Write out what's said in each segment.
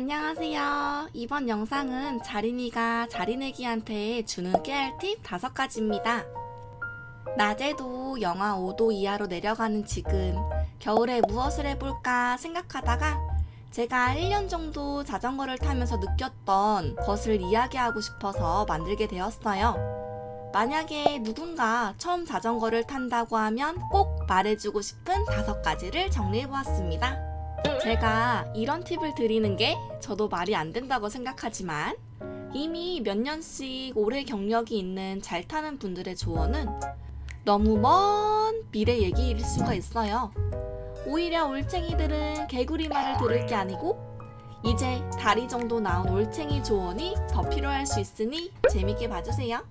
안녕하세요. 이번 영상은 자린이가 자린애기한테 주는 깨알 팁 5가지입니다. 낮에도 영하 5도 이하로 내려가는 지금 겨울에 무엇을 해볼까 생각하다가 제가 1년 정도 자전거를 타면서 느꼈던 것을 이야기하고 싶어서 만들게 되었어요. 만약에 누군가 처음 자전거를 탄다고 하면 꼭 말해주고 싶은 5가지를 정리해보았습니다. 제가 이런 팁을 드리는 게 저도 말이 안 된다고 생각하지만 이미 몇 년씩 오래 경력이 있는 잘 타는 분들의 조언은 너무 먼 미래 얘기일 수가 있어요. 오히려 올챙이들은 개구리 말을 들을 게 아니고 이제 다리 정도 나온 올챙이 조언이 더 필요할 수 있으니 재밌게 봐주세요.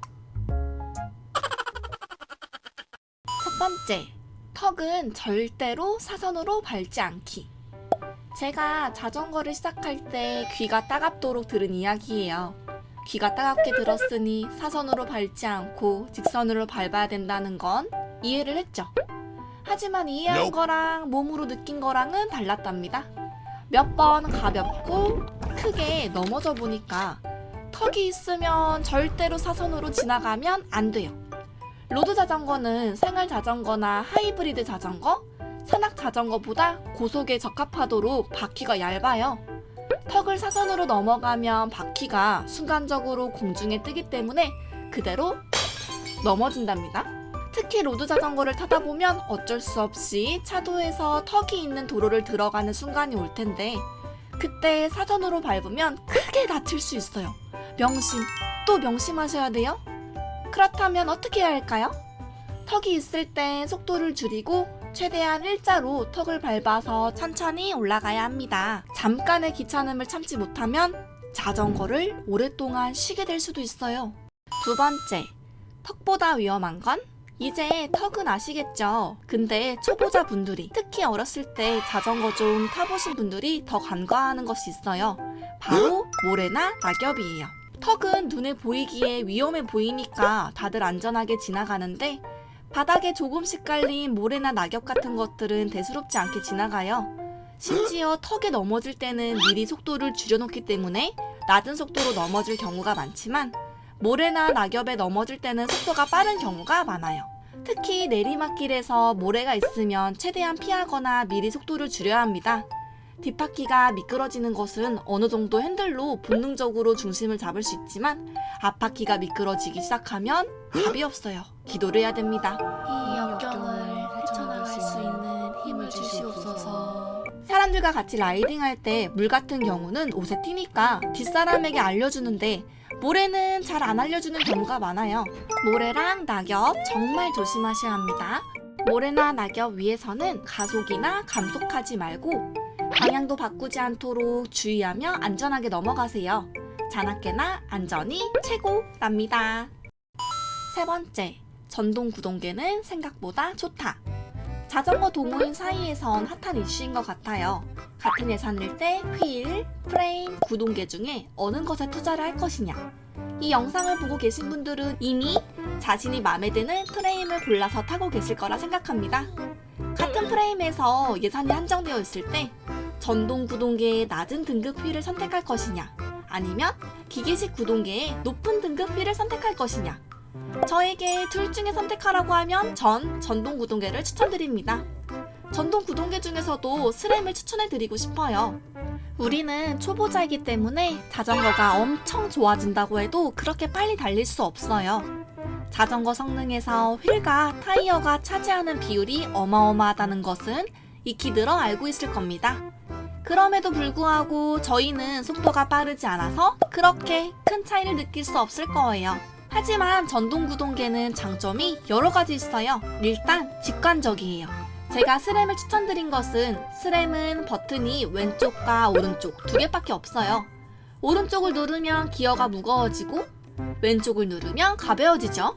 첫 번째, 턱은 절대로 사선으로 밟지 않기. 제가 자전거를 시작할 때 귀가 따갑도록 들은 이야기예요. 귀가 따갑게 들었으니 사선으로 밟지 않고 직선으로 밟아야 된다는 건 이해를 했죠. 하지만 이해한 거랑 몸으로 느낀 거랑은 달랐답니다. 몇 번 가볍고 크게 넘어져 보니까 턱이 있으면 절대로 사선으로 지나가면 안 돼요. 로드 자전거는 생활 자전거나 하이브리드 자전거, 산악 자전거보다 고속에 적합하도록 바퀴가 얇아요. 턱을 사선으로 넘어가면 바퀴가 순간적으로 공중에 뜨기 때문에 그대로 넘어진답니다. 특히 로드 자전거를 타다 보면 어쩔 수 없이 차도에서 턱이 있는 도로를 들어가는 순간이 올 텐데 그때 사선으로 밟으면 크게 다칠 수 있어요. 또 명심하셔야 돼요. 그렇다면 어떻게 해야 할까요? 턱이 있을 때 속도를 줄이고 최대한 일자로 턱을 밟아서 천천히 올라가야 합니다. 잠깐의 귀찮음을 참지 못하면 자전거를 오랫동안 쉬게 될 수도 있어요. 두 번째, 턱보다 위험한 건? 이제 턱은 아시겠죠? 근데 초보자 분들이, 특히 어렸을 때 자전거 좀 타보신 분들이 더 간과하는 것이 있어요. 바로 모래나 낙엽이에요. 턱은 눈에 보이기에 위험해 보이니까 다들 안전하게 지나가는데 바닥에 조금씩 깔린 모래나 낙엽 같은 것들은 대수롭지 않게 지나가요. 심지어 턱에 넘어질 때는 미리 속도를 줄여놓기 때문에 낮은 속도로 넘어질 경우가 많지만 모래나 낙엽에 넘어질 때는 속도가 빠른 경우가 많아요. 특히 내리막길에서 모래가 있으면 최대한 피하거나 미리 속도를 줄여야 합니다. 뒷바퀴가 미끄러지는 것은 어느 정도 핸들로 본능적으로 중심을 잡을 수 있지만 앞바퀴가 미끄러지기 시작하면 답이 없어요. 기도를 해야 됩니다. 이 역경을 헤쳐나갈 수 있는 힘을 주시옵소서. 사람들과 같이 라이딩할 때 물 같은 경우는 옷에 튀니까 뒷사람에게 알려주는데 모래는 잘 안 알려주는 경우가 많아요. 모래랑 낙엽 정말 조심하셔야 합니다. 모래나 낙엽 위에서는 가속이나 감속하지 말고 방향도 바꾸지 않도록 주의하며 안전하게 넘어가세요. 자나깨나 안전이 최고랍니다. 세 번째, 전동 구동계는 생각보다 좋다. 자전거 동호인 사이에선 핫한 이슈인 것 같아요. 같은 예산일 때 휠, 프레임, 구동계 중에 어느 것에 투자를 할 것이냐. 이 영상을 보고 계신 분들은 이미 자신이 마음에 드는 프레임을 골라서 타고 계실 거라 생각합니다. 같은 프레임에서 예산이 한정되어 있을 때 전동 구동계의 낮은 등급 휠을 선택할 것이냐 아니면 기계식 구동계의 높은 등급 휠을 선택할 것이냐. 저에게 둘 중에 선택하라고 하면 전동 구동계를 추천드립니다. 전동 구동계 중에서도 스램을 추천해드리고 싶어요. 우리는 초보자이기 때문에 자전거가 엄청 좋아진다고 해도 그렇게 빨리 달릴 수 없어요. 자전거 성능에서 휠과 타이어가 차지하는 비율이 어마어마하다는 것은 익히 들어 알고 있을 겁니다. 그럼에도 불구하고 저희는 속도가 빠르지 않아서 그렇게 큰 차이를 느낄 수 없을 거예요. 하지만 전동 구동계는 장점이 여러 가지 있어요. 일단 직관적이에요. 제가 스램을 추천드린 것은 스램은 버튼이 왼쪽과 오른쪽 2개밖에 없어요. 오른쪽을 누르면 기어가 무거워지고 왼쪽을 누르면 가벼워지죠.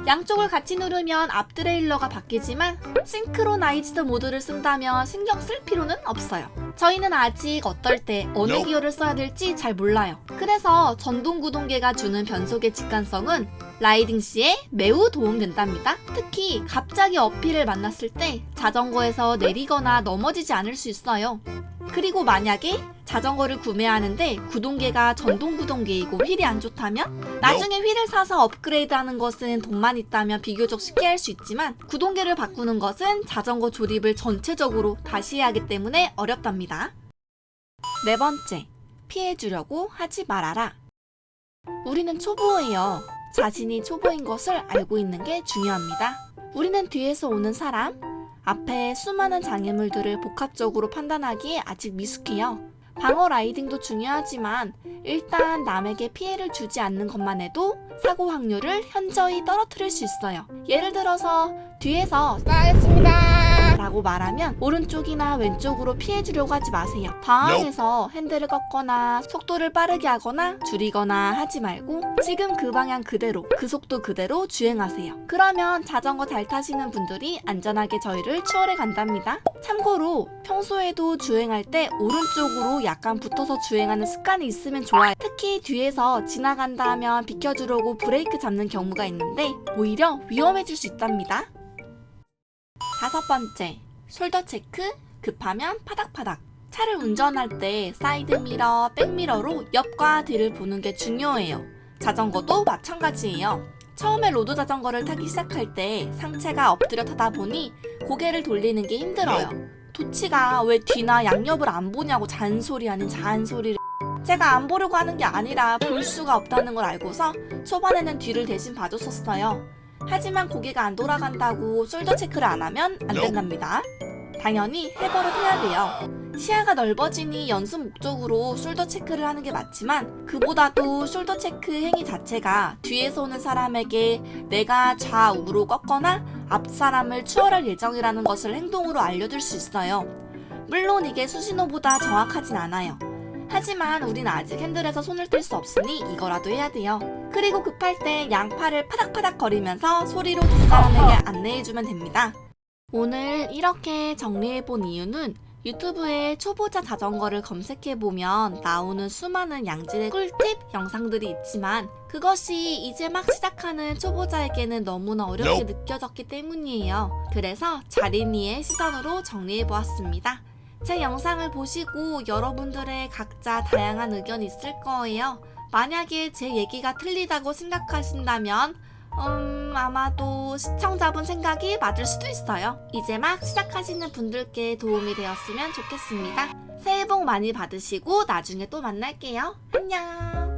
양쪽을 같이 누르면 앞 드레일러가 바뀌지만 싱크로나이즈드 모드를 쓴다면 신경 쓸 필요는 없어요. 저희는 아직 어떨 때 어느 기어를 써야 될지 잘 몰라요. 그래서 전동 구동계가 주는 변속의 직관성은 라이딩 시에 매우 도움된답니다. 특히 갑자기 어필을 만났을 때 자전거에서 내리거나 넘어지지 않을 수 있어요. 그리고 만약에 자전거를 구매하는데 구동계가 전동 구동계이고 휠이 안 좋다면? 나중에 휠을 사서 업그레이드하는 것은 돈만 있다면 비교적 쉽게 할 수 있지만 구동계를 바꾸는 것은 자전거 조립을 전체적으로 다시 해야 하기 때문에 어렵답니다. 네 번째, 피해주려고 하지 말아라. 우리는 초보예요. 자신이 초보인 것을 알고 있는 게 중요합니다. 우리는 뒤에서 오는 사람, 앞에 수많은 장애물들을 복합적으로 판단하기에 아직 미숙해요. 방어 라이딩도 중요하지만 일단 남에게 피해를 주지 않는 것만 해도 사고 확률을 현저히 떨어뜨릴 수 있어요. 예를 들어서 뒤에서 수고하셨습니다. 라고 말하면 오른쪽이나 왼쪽으로 피해주려고 하지 마세요. 방향에서 핸들을 꺾거나 속도를 빠르게 하거나 줄이거나 하지 말고 지금 그 방향 그대로 그 속도 그대로 주행하세요. 그러면 자전거 잘 타시는 분들이 안전하게 저희를 추월해 간답니다. 참고로 평소에도 주행할 때 오른쪽으로 약간 붙어서 주행하는 습관이 있으면 좋아요. 특히 뒤에서 지나간다 하면 비켜주려고 브레이크 잡는 경우가 있는데 오히려 위험해질 수 있답니다. 다섯 번째, 숄더 체크, 급하면 파닥파닥. 차를 운전할 때 사이드미러, 백미러로 옆과 뒤를 보는 게 중요해요. 자전거도 마찬가지예요. 처음에 로드 자전거를 타기 시작할 때 상체가 엎드려 타다 보니 고개를 돌리는 게 힘들어요. 도치가 왜 뒤나 양옆을 안 보냐고 잔소리 아닌 잔소리를. 제가 안 보려고 하는 게 아니라 볼 수가 없다는 걸 알고서 초반에는 뒤를 대신 봐줬었어요. 하지만 고개가 안 돌아간다고 숄더 체크를 안 하면 안 된답니다. 당연히 해버릇해야 돼요. 시야가 넓어지니 연습 목적으로 숄더 체크를 하는 게 맞지만 그보다도 숄더 체크 행위 자체가 뒤에서 오는 사람에게 내가 좌우로 꺾거나 앞 사람을 추월할 예정이라는 것을 행동으로 알려줄 수 있어요. 물론 이게 수신호보다 정확하진 않아요. 하지만 우린 아직 핸들에서 손을 뗄 수 없으니 이거라도 해야 돼요. 그리고 급할 때 양팔을 파닥파닥 거리면서 소리로 뒷사람에게 안내해주면 됩니다. 오늘 이렇게 정리해본 이유는 유튜브에 초보자 자전거를 검색해보면 나오는 수많은 양질의 꿀팁 영상들이 있지만 그것이 이제 막 시작하는 초보자에게는 너무나 어렵게 느껴졌기 때문이에요. 그래서 자린이의 시선으로 정리해보았습니다. 제 영상을 보시고 여러분들의 각자 다양한 의견이 있을 거예요. 만약에 제 얘기가 틀리다고 생각하신다면 아마도 시청자분 생각이 맞을 수도 있어요. 이제 막 시작하시는 분들께 도움이 되었으면 좋겠습니다. 새해 복 많이 받으시고 나중에 또 만날게요. 안녕.